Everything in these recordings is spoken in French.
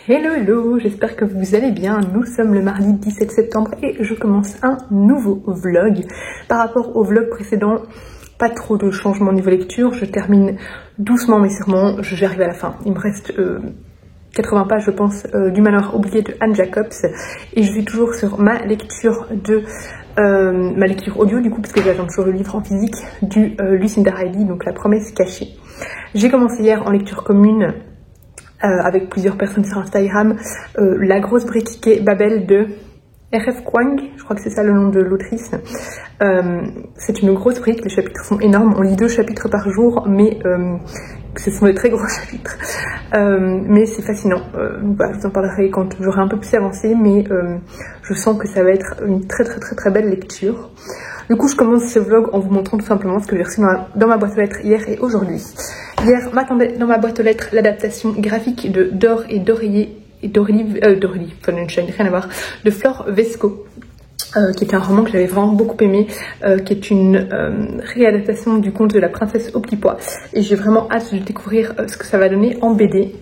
Hello, j'espère que vous allez bien. Nous sommes le mardi 17 septembre et je commence un nouveau vlog. Par rapport au vlog précédent, pas trop de changements au niveau lecture. Je termine doucement mais sûrement, je vais arriver à la fin. Il me reste 80 pages je pense du Manoir oublié de Anne Jacobs et je suis toujours sur ma lecture audio du coup parce que j'attends toujours le livre en physique du Lucinda Riley, donc La promesse cachée. J'ai commencé hier en lecture commune avec plusieurs personnes sur Instagram, La grosse briquet Babel de R.F. Kuang, je crois que c'est ça le nom de l'autrice. C'est une grosse brique, les chapitres sont énormes, on lit 2 chapitres par jour, mais ce sont des très gros chapitres. Mais c'est fascinant, voilà, je vous en parlerai quand j'aurai un peu plus avancé, mais je sens que ça va être une très belle lecture. Du coup, je commence ce vlog en vous montrant tout simplement ce que j'ai reçu dans ma boîte aux lettres hier et aujourd'hui. Hier m'attendait dans ma boîte aux lettres l'adaptation graphique de D'or et d'oreiller d'Aurélie, rien à voir, de Flore Vesco, qui est un roman que j'avais vraiment beaucoup aimé, qui est une réadaptation du conte de la princesse au petit pois. Et j'ai vraiment hâte de découvrir ce que ça va donner en BD.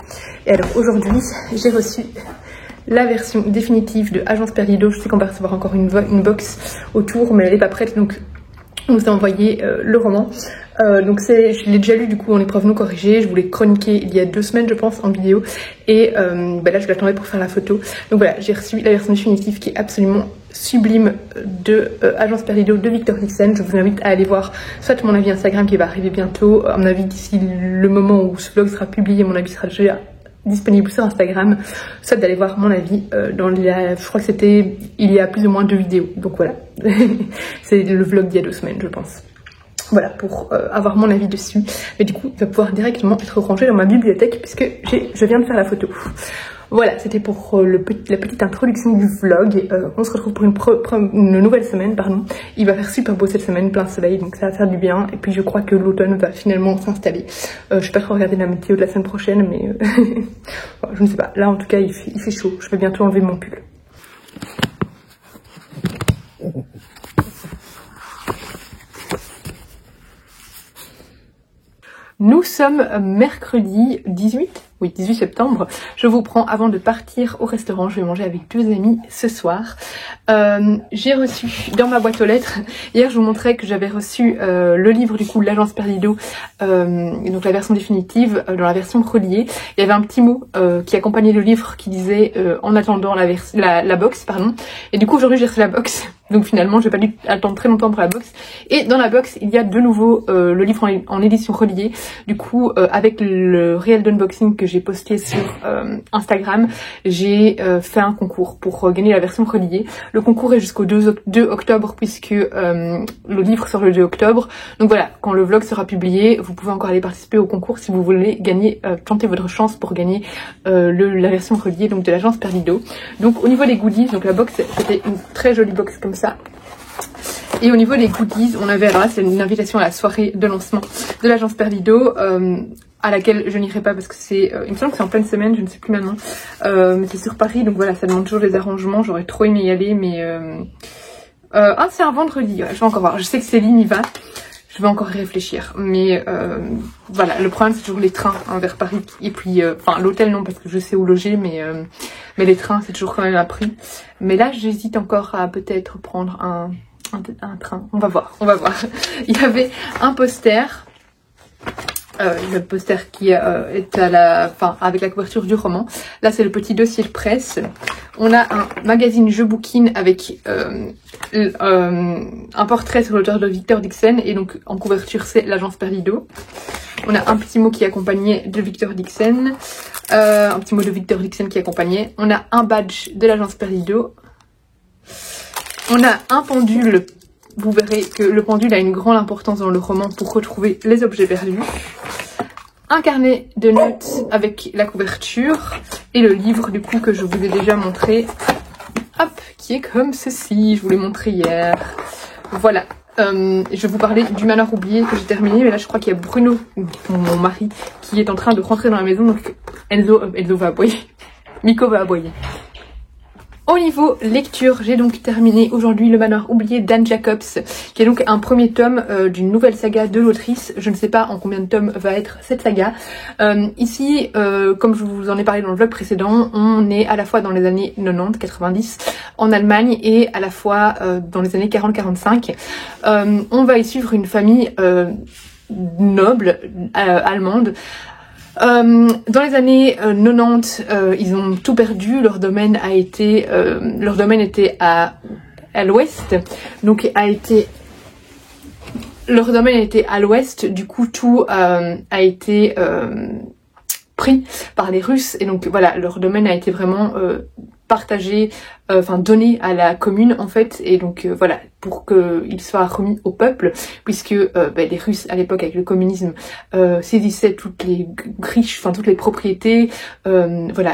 Et alors aujourd'hui, j'ai reçu la version définitive de Agence Perlido. Je sais qu'on va recevoir encore une box autour, mais elle n'est pas prête, donc on vous a envoyé le roman. Donc je l'ai déjà lu du coup en épreuve non corrigée. Je vous l'ai chroniqué il y a 2 semaines je pense en vidéo. Et là je l'attendais pour faire la photo. Donc voilà, j'ai reçu la version définitive qui est absolument sublime de Agence Perlido de Victor Dixon. Je vous invite à aller voir soit mon avis Instagram qui va arriver bientôt. À mon avis d'ici le moment où ce vlog sera publié, mon avis sera déjà disponible sur Instagram, soit d'aller voir mon avis je crois que c'était il y a plus ou moins 2 vidéos, donc voilà. C'est le vlog d'il y a 2 semaines je pense. Voilà, pour avoir mon avis dessus. Mais du coup, il va pouvoir directement être rangé dans ma bibliothèque puisque je viens de faire la photo. Voilà, c'était pour la petite introduction du vlog. On se retrouve pour une nouvelle semaine, pardon. Il va faire super beau cette semaine, plein de soleil, donc ça va faire du bien. Et puis je crois que l'automne va finalement s'installer. Je vais pas trop regarder la météo de la semaine prochaine, mais je ne sais pas. Là en tout cas, il fait chaud. Je vais bientôt enlever mon pull. Nous sommes mercredi 18 septembre. Je vous prends avant de partir au restaurant. Je vais manger avec 2 amis ce soir. J'ai reçu dans ma boîte aux lettres, hier je vous montrais que j'avais reçu le livre du coup l'Agence Perlido, donc la version définitive, dans la version reliée. Il y avait un petit mot qui accompagnait le livre qui disait en attendant la box, pardon. Et du coup aujourd'hui j'ai reçu la box. Donc finalement, je n'ai pas dû attendre très longtemps pour la box. Et dans la box, il y a de nouveau le livre en édition reliée. Du coup, avec le réel d'unboxing que j'ai posté sur Instagram, j'ai fait un concours pour gagner la version reliée. Le concours est jusqu'au 2 octobre puisque le livre sort le 2 octobre. Donc voilà, quand le vlog sera publié, vous pouvez encore aller participer au concours si vous voulez gagner, tenter votre chance pour gagner la version reliée donc de l'Agence Perlido. Donc au niveau des goodies, donc la box, c'était une très jolie box comme ça. Et au niveau des goodies, on avait, alors là c'est une invitation à la soirée de lancement de l'Agence Perlido, à laquelle je n'irai pas parce que c'est, il me semble que c'est en pleine semaine, je ne sais plus maintenant, mais c'est sur Paris, donc voilà, ça demande toujours des arrangements, j'aurais trop aimé y aller, mais c'est un vendredi, ouais, je vais encore voir, je sais que Céline y va, je vais encore y réfléchir, mais voilà, le problème c'est toujours les trains vers Paris, et puis, enfin l'hôtel non parce que je sais où loger, mais les trains c'est toujours quand même un prix, mais là j'hésite encore à peut-être prendre un train, on va voir. Il y avait un poster, le poster qui est avec la couverture du roman. Là c'est le petit dossier de presse. On a un magazine Je Bouquine avec un portrait sur l'auteur de Victor Dixon et donc en couverture c'est l'Agence Perlido. On a un petit mot qui accompagnait de Victor Dixon, un petit mot de Victor Dixon qui accompagnait. On a un badge de l'Agence Perlido. On a un pendule, vous verrez que le pendule a une grande importance dans le roman pour retrouver les objets perdus. Un carnet de notes avec la couverture et le livre du coup que je vous ai déjà montré, hop, qui est comme ceci, je vous l'ai montré hier. Voilà, je vais vous parler du Manoir oublié que j'ai terminé, mais là je crois qu'il y a Bruno, mon mari, qui est en train de rentrer dans la maison, donc Enzo va aboyer, Miko va aboyer. Au niveau lecture, j'ai donc terminé aujourd'hui Le Manoir oublié d'Anne Jacobs, qui est donc un premier tome d'une nouvelle saga de l'autrice. Je ne sais pas en combien de tomes va être cette saga. Ici, comme je vous en ai parlé dans le vlog précédent, on est à la fois dans les années 90-90 en Allemagne et à la fois dans les années 40-45. On va y suivre une famille noble allemande. Dans les années 90, ils ont tout perdu. Leur domaine était à l'ouest, donc leur domaine était à l'ouest. Du coup, tout a été pris par les Russes et donc voilà, leur domaine a été vraiment partagé, donné à la commune en fait, et donc voilà, pour qu'il soit remis au peuple, puisque les Russes à l'époque avec le communisme saisissaient toutes les riches, toutes les propriétés,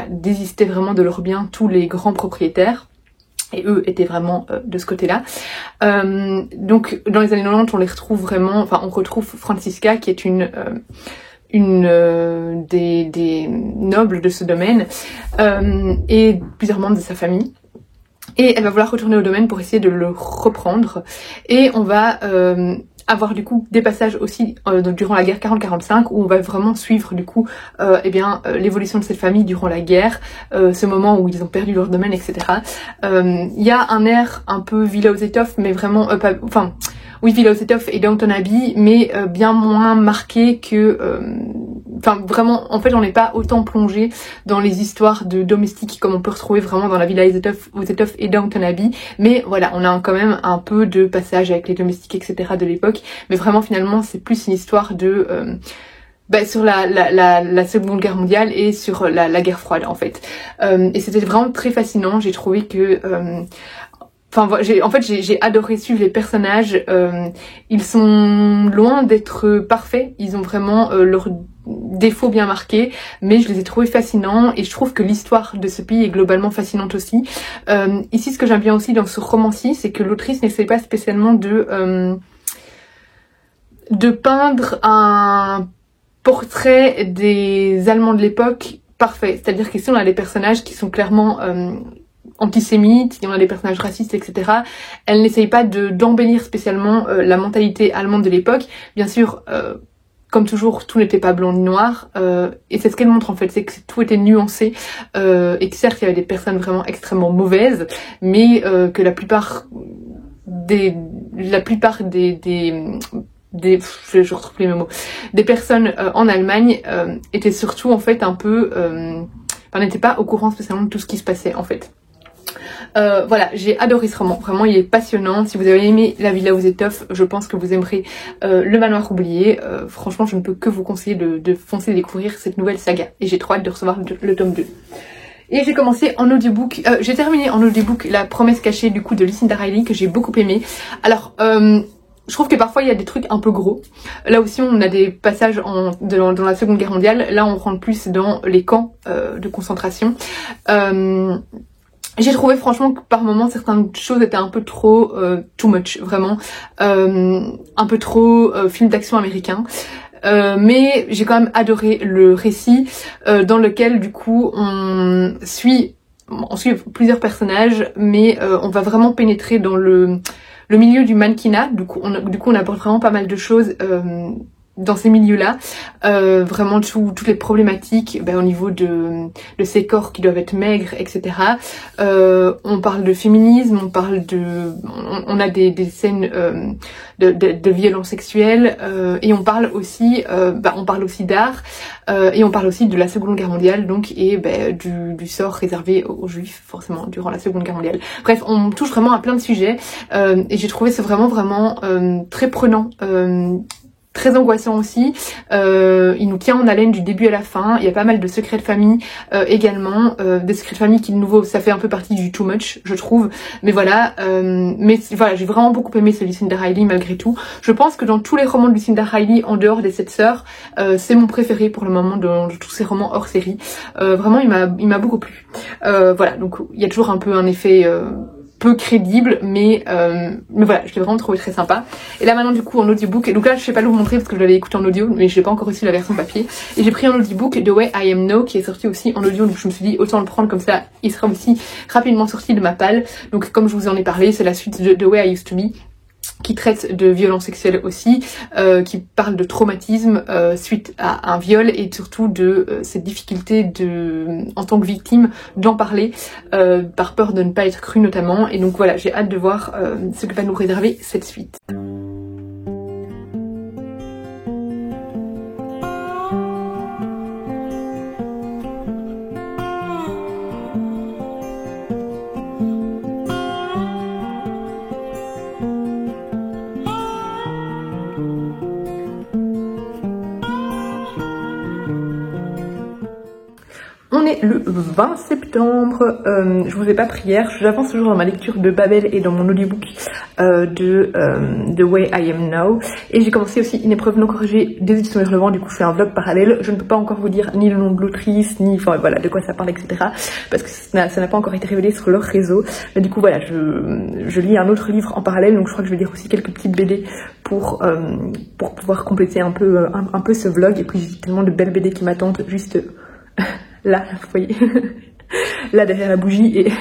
désistaient vraiment de leurs biens, tous les grands propriétaires. Et eux étaient vraiment de ce côté-là. Donc dans les années 90, on les retrouve vraiment, on retrouve Franziska qui est une des nobles de ce domaine et plusieurs membres de sa famille. Et elle va vouloir retourner au domaine pour essayer de le reprendre. Et on va avoir du coup des passages aussi durant la guerre 40-45 où on va vraiment suivre du coup l'évolution de cette famille durant la guerre, ce moment où ils ont perdu leur domaine, etc. Il y a un air un peu Villa aux Étoffes, mais vraiment oui, Villa aux Étoffes et Downton Abbey, mais bien moins marqué que... vraiment, en fait, on n'est pas autant plongé dans les histoires de domestiques comme on peut retrouver vraiment dans la Villa aux Étoffes et Downton Abbey. Mais voilà, on a quand même un peu de passage avec les domestiques, etc. de l'époque. Mais vraiment, finalement, c'est plus une histoire de... sur la Seconde Guerre mondiale et sur la guerre froide, en fait. Et c'était vraiment très fascinant. J'ai trouvé que... j'ai adoré suivre les personnages. Ils sont loin d'être parfaits. Ils ont vraiment leurs défauts bien marqués, mais je les ai trouvés fascinants et je trouve que l'histoire de ce pays est globalement fascinante aussi. Ici, ce que j'aime bien aussi dans ce roman-ci, c'est que l'autrice n'essaie pas spécialement de peindre un portrait des Allemands de l'époque parfait. C'est-à-dire qu'ici, on a des personnages qui sont clairement... antisémites, il y en a des personnages racistes, etc. Elle n'essaye pas d'embellir spécialement la mentalité allemande de l'époque. Bien sûr, comme toujours, tout n'était pas blanc ni noir, et c'est ce qu'elle montre en fait, c'est que tout était nuancé, et que certes, il y avait des personnes vraiment extrêmement mauvaises, mais que la plupart des je retrouve les mots, des personnes en Allemagne étaient surtout en fait un peu, n'étaient pas au courant spécialement de tout ce qui se passait en fait. Voilà, j'ai adoré ce roman, vraiment il est passionnant. Si vous avez aimé La Villa aux Étoffes, je pense que vous aimerez Le Manoir oublié. Franchement, je ne peux que vous conseiller de foncer découvrir cette nouvelle saga, et j'ai trop hâte de recevoir le tome 2. Et j'ai commencé en audiobook, j'ai terminé en audiobook La Promesse cachée du coup de Lucinda Riley, que j'ai beaucoup aimé. Alors je trouve que parfois il y a des trucs un peu gros. Là aussi on a des passages dans la Seconde Guerre mondiale. Là on rentre plus dans les camps de concentration. J'ai trouvé franchement que par moments certaines choses étaient un peu trop too much, vraiment un peu trop film d'action américain. Mais j'ai quand même adoré le récit dans lequel du coup on suit plusieurs personnages, mais on va vraiment pénétrer dans le milieu du mannequinat. Du coup on aborde vraiment pas mal de choses dans ces milieux-là, vraiment toutes les problématiques au niveau de ces corps qui doivent être maigres, etc. On parle de féminisme, on a des scènes de violence sexuelle, et on parle aussi d'art, et on parle aussi de la Seconde Guerre mondiale, donc, et du sort réservé aux Juifs, forcément, durant la Seconde Guerre mondiale. Bref, on touche vraiment à plein de sujets, et j'ai trouvé ça vraiment très prenant. Très angoissant aussi, il nous tient en haleine du début à la fin. Il y a pas mal de secrets de famille également, des secrets de famille qui de nouveau ça fait un peu partie du too much je trouve, mais voilà, j'ai vraiment beaucoup aimé ce Lucinda Riley malgré tout. Je pense que dans tous les romans de Lucinda Riley en dehors des 7 sœurs, c'est mon préféré pour le moment de tous ces romans hors série. Vraiment il m'a beaucoup plu. Voilà, donc il y a toujours un peu un effet peu crédible, mais voilà, je l'ai vraiment trouvé très sympa. Et là maintenant du coup en audiobook, et donc là je sais pas le vous montrer parce que je l'avais écouté en audio, mais je n'ai pas encore reçu la version papier, et j'ai pris en audiobook The Way I Am Now qui est sorti aussi en audio, donc je me suis dit autant le prendre comme ça, il sera aussi rapidement sorti de ma palle. Donc comme je vous en ai parlé, c'est la suite de The Way I Used To Be, qui traite de violences sexuelles aussi, qui parle de traumatisme suite à un viol et surtout de cette difficulté en tant que victime d'en parler par peur de ne pas être crue notamment. Et donc voilà, j'ai hâte de voir ce que va nous réserver cette suite. On est le 20 septembre, je vous ai pas pris hier, j'avance toujours dans ma lecture de Babel et dans mon audiobook de The Way I Am Now. Et j'ai commencé aussi une épreuve non corrigée des éditions Hurlevent, du coup je fais un vlog parallèle. Je ne peux pas encore vous dire ni le nom de l'autrice, ni enfin voilà de quoi ça parle, etc. Parce que ça n'a pas encore été révélé sur leur réseau. Mais du coup voilà, je lis un autre livre en parallèle, donc je crois que je vais lire aussi quelques petites BD pour pouvoir compléter un peu ce vlog. Et puis j'ai tellement de belles BD qui m'attendent juste... là, vous voyez, là derrière la bougie et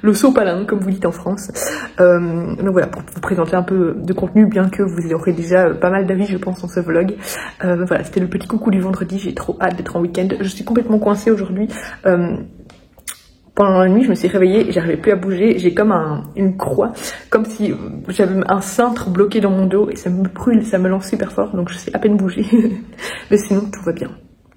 le sopalin, comme vous dites en France. Donc voilà, pour vous présenter un peu de contenu, bien que vous aurez déjà pas mal d'avis, je pense, dans ce vlog. Voilà, c'était le petit coucou du vendredi, j'ai trop hâte d'être en week-end. Je suis complètement coincée aujourd'hui. Pendant la nuit, je me suis réveillée et j'arrivais plus à bouger. J'ai comme une croix, comme si j'avais un cintre bloqué dans mon dos et ça me brûle, ça me lance super fort, donc je sais à peine bouger. Mais sinon, tout va bien.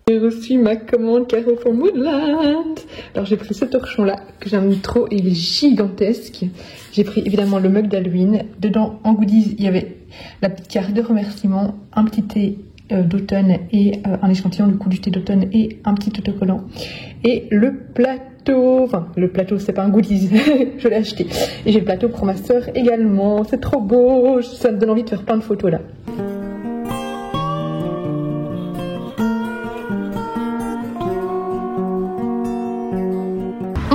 J'ai reçu ma commande Carrefour Moodland. Alors j'ai pris ce torchon là que j'aime trop, il est gigantesque. J'ai pris évidemment le mug d'Halloween. Dedans en goodies il y avait la petite carte de remerciement, un petit thé d'automne et un échantillon du coup du thé d'automne et un petit autocollant. Et le plateau, enfin le plateau c'est pas un goodies, je l'ai acheté. Et j'ai le plateau pour ma soeur également, c'est trop beau, ça me donne envie de faire plein de photos là.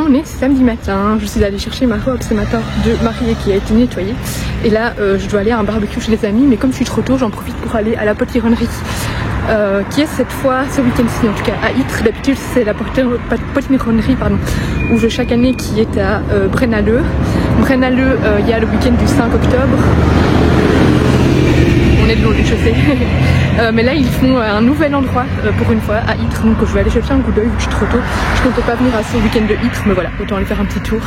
On est samedi matin, je suis allée chercher ma robe ce matin de mariée qui a été nettoyée. Et là, je dois aller à un barbecue chez des amis, mais comme je suis trop tôt, j'en profite pour aller à la potironnerie. Qui est cette fois, ce week-end-ci en tout cas, à Ytre. D'habitude, c'est la potironnerie où je chaque année qui est à Braine-l'Alleud. Braine-l'Alleud, il y a le week-end du 5 octobre. On est de l'eau du chaussée. Mais là ils font un nouvel endroit pour une fois à Ytre, donc je vais aller chercher un coup d'œil vu que je suis trop tôt. Je comptais pas venir à ce week-end de Ytre, mais voilà, autant aller faire un petit tour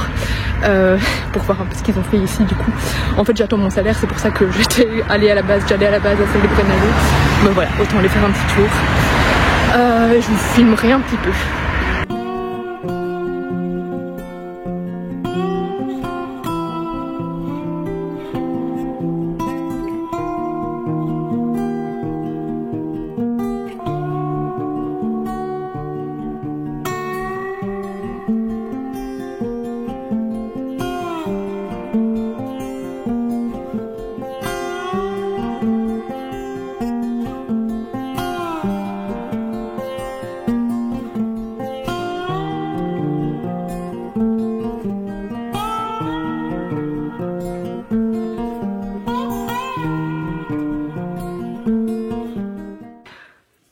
pour voir un peu ce qu'ils ont fait ici du coup. En fait j'attends mon salaire, c'est pour ça que j'allais à la base à celle de Braine-l'Alleud. Mais voilà, autant aller faire un petit tour. Je vous filmerai un petit peu.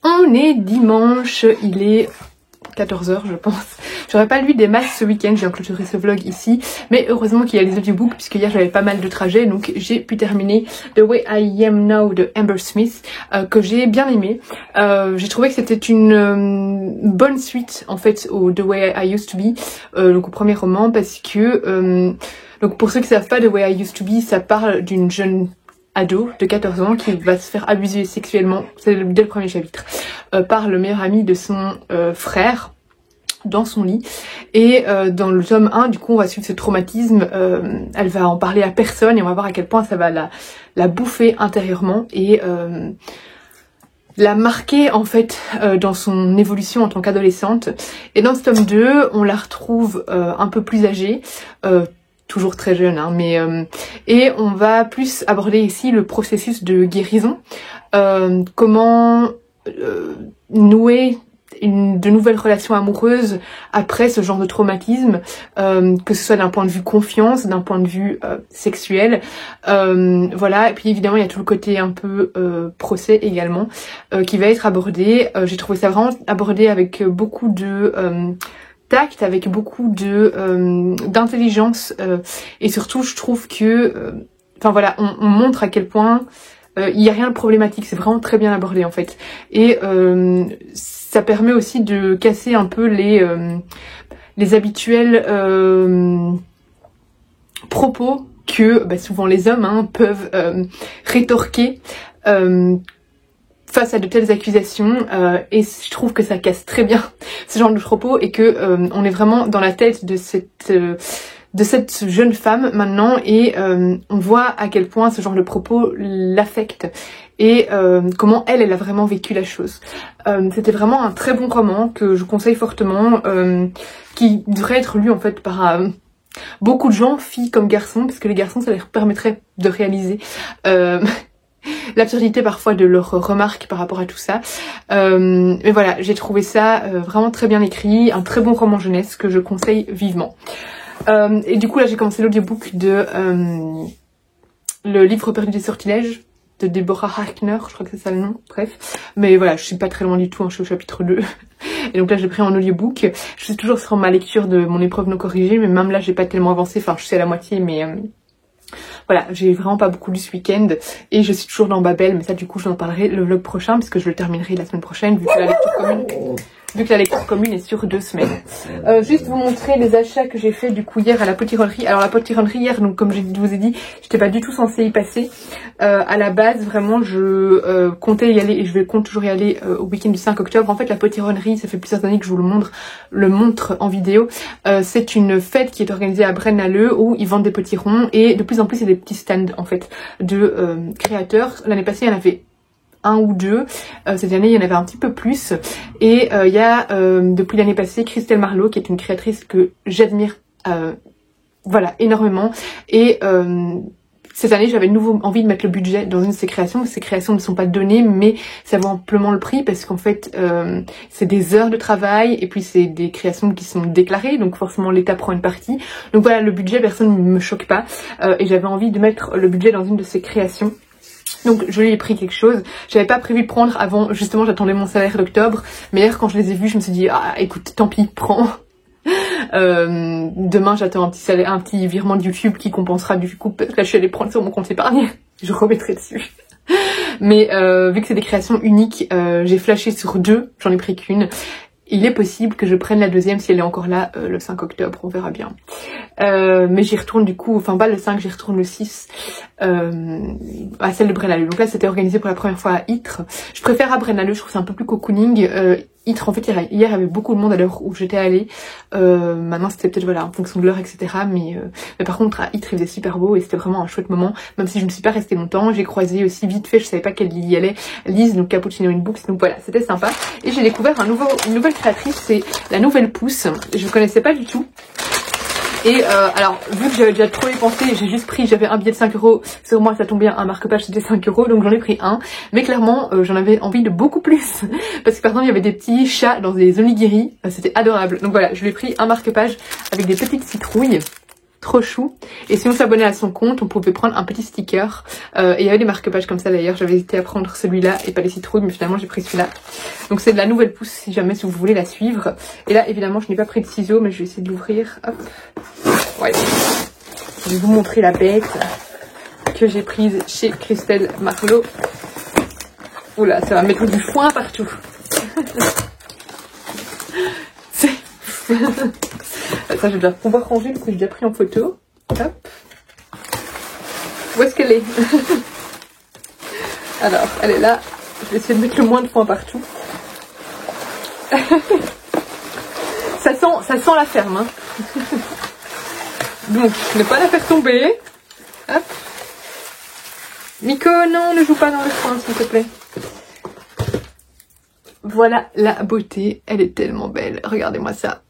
On est dimanche, il est 14 h je pense. J'aurais pas lu des masses ce week-end, j'ai clôturé ce vlog ici. Mais heureusement qu'il y a les audiobooks puisque hier j'avais pas mal de trajets. Donc j'ai pu terminer The Way I Am Now de Amber Smith que j'ai bien aimé. J'ai trouvé que c'était une bonne suite en fait au The Way I Used To Be, donc au premier roman, parce que donc pour ceux qui savent pas, The Way I Used To Be, ça parle d'une jeune ado de 14 ans qui va se faire abuser sexuellement, c'est dès le premier chapitre, par le meilleur ami de son frère dans son lit. Et dans le tome 1, du coup, on va suivre ce traumatisme, elle va en parler à personne et on va voir à quel point ça va la bouffer intérieurement et la marquer en fait dans son évolution en tant qu'adolescente. Et dans ce tome 2, on la retrouve un peu plus âgée, toujours très jeune, hein, mais et on va plus aborder ici le processus de guérison, comment nouer de nouvelles relations amoureuses après ce genre de traumatisme, que ce soit d'un point de vue confiance, d'un point de vue sexuel, voilà. Et puis évidemment il y a tout le côté un peu procès également qui va être abordé. J'ai trouvé ça vraiment abordé avec beaucoup de tact, avec beaucoup de d'intelligence, et surtout je trouve que enfin voilà, on montre à quel point il n'y a rien de problématique, c'est vraiment très bien abordé en fait. Et ça permet aussi de casser un peu les habituels propos que souvent les hommes peuvent rétorquer face à de telles accusations, et je trouve que ça casse très bien ce genre de propos, et que on est vraiment dans la tête de cette jeune femme maintenant, et on voit à quel point ce genre de propos l'affecte, et comment elle a vraiment vécu la chose. C'était vraiment un très bon roman que je conseille fortement, qui devrait être lu en fait par beaucoup de gens, filles comme garçons, parce que les garçons ça leur permettrait de réaliser l'absurdité parfois de leurs remarques par rapport à tout ça. Mais voilà, j'ai trouvé ça vraiment très bien écrit, un très bon roman jeunesse que je conseille vivement. Et du coup là j'ai commencé l'audiobook de Le livre perdu des sortilèges de Deborah Harkner, je crois que c'est ça le nom, bref. Mais voilà, je suis pas très loin du tout, je suis au chapitre 2. Et donc là je l'ai pris en audiobook. Je suis toujours sur ma lecture de mon épreuve non corrigée, mais même là j'ai pas tellement avancé, enfin je suis à la moitié, mais voilà, j'ai vraiment pas beaucoup lu ce week-end, et je suis toujours dans Babel, mais ça du coup j'en parlerai le vlog prochain, puisque je le terminerai la semaine prochaine, vu que la lecture commune est sur 2 semaines. Juste vous montrer les achats que j'ai fait du coup hier à la potironnerie. Alors la potironnerie hier, donc comme je vous ai dit, j'étais pas du tout censée y passer. À la base vraiment je comptais y aller, et je compte toujours y aller au week-end du 5 octobre. En fait la potironnerie, ça fait plusieurs années que je vous le montre en vidéo. C'est une fête qui est organisée à Braine-l'Alleud où ils vendent des potirons, et de plus en plus il y a des petits stands en fait de créateurs. L'année passée il y en avait 1 ou 2, cette année il y en avait un petit peu plus, et il y a depuis l'année passée Christelle Marlowe qui est une créatrice que j'admire voilà énormément, et cette année j'avais de nouveau envie de mettre le budget dans une de ces créations. Ces créations ne sont pas données, mais ça vaut amplement le prix, parce qu'en fait c'est des heures de travail, et puis c'est des créations qui sont déclarées, donc forcément l'État prend une partie. Donc voilà, le budget, personne ne me choque pas, et j'avais envie de mettre le budget dans une de ces créations. Donc je lui ai pris quelque chose. J'avais pas prévu de prendre avant, justement j'attendais mon salaire d'octobre, mais hier quand je les ai vus je me suis dit ah écoute tant pis, prends. Demain j'attends un petit virement de YouTube qui compensera du coup, parce que là je suis allée prendre sur mon compte épargne, je remettrai dessus. Mais vu que c'est des créations uniques, j'ai flashé sur 2, j'en ai pris qu'une. Il est possible que je prenne la deuxième si elle est encore là le 5 octobre, on verra bien. Mais j'y retourne du coup, enfin pas le 5, j'y retourne le 6 à celle de Braine-l'Alleud. Donc là c'était organisé pour la première fois à Ytre. Je préfère à Braine-l'Alleud, je trouve que c'est un peu plus cocooning. Ytre en fait hier il y avait beaucoup de monde à l'heure où j'étais allée. Maintenant c'était peut-être voilà en fonction de l'heure etc. Mais par contre à Ytre il faisait super beau, et c'était vraiment un chouette moment. Même si je ne suis pas restée longtemps, j'ai croisé aussi vite fait, je savais pas qu'elle y allait, Lise, donc Cappuccino in Books, donc voilà c'était sympa. Et j'ai découvert une nouvelle créatrice, c'est la Nouvelle Pousse. Je ne connaissais pas du tout. Et alors vu que j'avais déjà trop dépensé, j'ai juste pris, j'avais un billet de 5 €, sur moi ça tombait bien, un marque-page c'était 5 €, donc j'en ai pris un. Mais clairement j'en avais envie de beaucoup plus, parce que par exemple il y avait des petits chats dans des onigiri, c'était adorable. Donc voilà, je lui ai pris un marque-page avec des petites citrouilles, trop chou. Et si on s'abonnait à son compte, on pouvait prendre un petit sticker, et il y avait des marque-pages comme ça d'ailleurs. J'avais hésité à prendre celui-là et pas les citrouilles, mais finalement j'ai pris celui-là. Donc c'est de la Nouvelle Pousse si jamais si vous voulez la suivre. Et là évidemment je n'ai pas pris de ciseaux, mais je vais essayer de l'ouvrir. Hop. Ouais. Je vais vous montrer la bête que j'ai prise chez Christelle Marlowe. Oula, ça va mettre du foin partout. Ça je vais déjà pouvoir ranger parce que j'ai déjà pris en photo. Hop. Où est-ce qu'elle est, Alors, elle est là. Je vais essayer de mettre le moins de foin partout. Ça sent la ferme. Hein. Donc, ne pas la faire tomber. Hop. Nico, non, ne joue pas dans le foin, s'il te plaît. Voilà la beauté. Elle est tellement belle. Regardez-moi ça.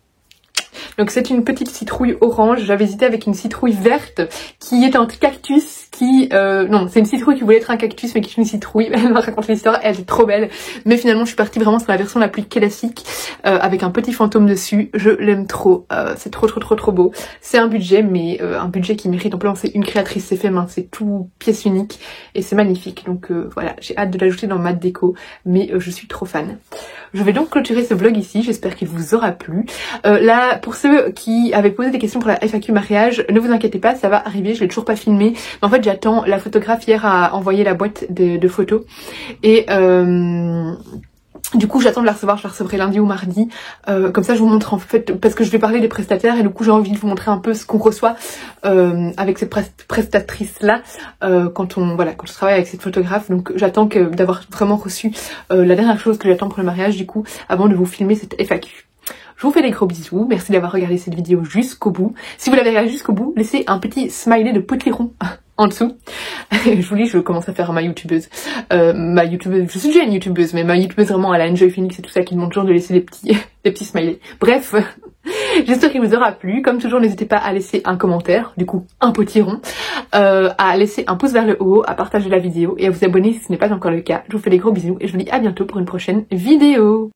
Donc c'est une petite citrouille orange. J'avais hésité avec une citrouille verte qui est un cactus qui... non, c'est une citrouille qui voulait être un cactus mais qui est une citrouille. Elle m'a raconté l'histoire, elle est trop belle. Mais finalement, je suis partie vraiment sur la version la plus classique avec un petit fantôme dessus. Je l'aime trop. C'est trop beau. C'est un budget, mais un budget qui mérite. En plus, c'est une créatrice, c'est fait main, c'est tout pièce unique et c'est magnifique. Donc voilà, j'ai hâte de l'ajouter dans ma déco, mais je suis trop fan. Je vais donc clôturer ce vlog ici, j'espère qu'il vous aura plu. Là, pour ceux qui avaient posé des questions pour la FAQ mariage, ne vous inquiétez pas, ça va arriver, je l'ai toujours pas filmé. En fait, j'attends, la photographe hier a envoyé la boîte de photos et... du coup j'attends de la recevoir, je la recevrai lundi ou mardi, comme ça je vous montre en fait, parce que je vais parler des prestataires et du coup j'ai envie de vous montrer un peu ce qu'on reçoit avec cette prestatrice là quand je travaille avec cette photographe. Donc j'attends d'avoir vraiment reçu la dernière chose que j'attends pour le mariage du coup avant de vous filmer cette FAQ. Je vous fais des gros bisous, merci d'avoir regardé cette vidéo jusqu'au bout. Si vous l'avez regardé jusqu'au bout, laissez un petit smiley de potiron en dessous. Je vous dis, je commence à faire ma youtubeuse. Je suis déjà une youtubeuse, mais ma youtubeuse vraiment à la Enjoy Phoenix et tout ça qui demande toujours de laisser des petits smileys. Bref, j'espère qu'il vous aura plu. Comme toujours, n'hésitez pas à laisser un commentaire, du coup un potiron, à laisser un pouce vers le haut, à partager la vidéo et à vous abonner si ce n'est pas encore le cas. Je vous fais des gros bisous et je vous dis à bientôt pour une prochaine vidéo.